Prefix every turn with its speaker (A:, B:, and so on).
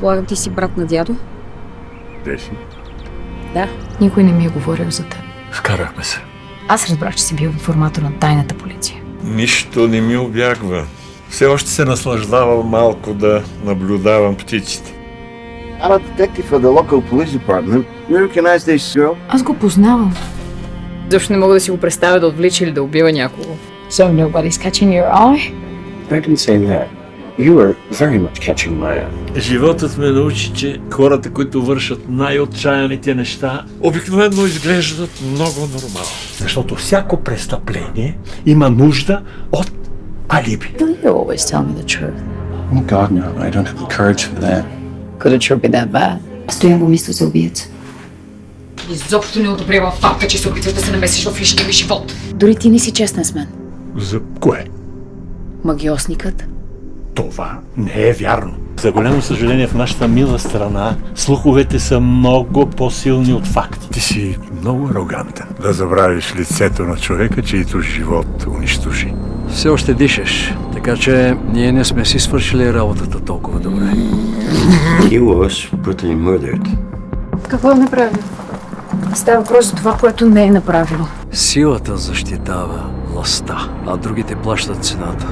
A: Предполагам, ти си брат на дядо?
B: Деси.
A: Да. Никой не ми е говорил за теб.
B: Скарахме се.
A: Аз разбрах, че си бил информатор на тайната полиция.
B: Нищо не ми обягва. Все още се наслаждавам малко да наблюдавам птиците.
C: I'm a detective for the local police department. You recognize this girl?
A: Аз го познавам. Защо не мога да си го представя да отвлича или да убива някого? So nobody's catching your eye?
D: I didn't say that. You are very much catching my eye.
B: Животът ме научи, че хората, които вършат най-отчаяните неща, обикновено изглеждат много нормално.
E: Защото всяко престъпление има нужда от алиби.
A: You always tell me the truth.
D: Oh God, no. I don't have the courage for that.
A: Could it sure be that bad?
F: Стоян го мисля за убиец.
A: Изобщо не одобрявам факта, че се опитваш да се намесиш в личния ми живот. Дори ти не си честен с мен.
E: За кое?
A: Магиосникът?
E: Това не е вярно. За голямо съжаление в нашата мила страна слуховете са много по-силни от факти.
B: Ти си много арогантен. Да забравиш лицето на човека, чието живот унищожи.
G: Все още дишаш, така че ние не сме си свършили работата толкова добре.
D: He was brutally murdered.
A: Какво е направил? Става въпрос за това, което не е направило.
G: Силата защитава властта, а другите плащат цената.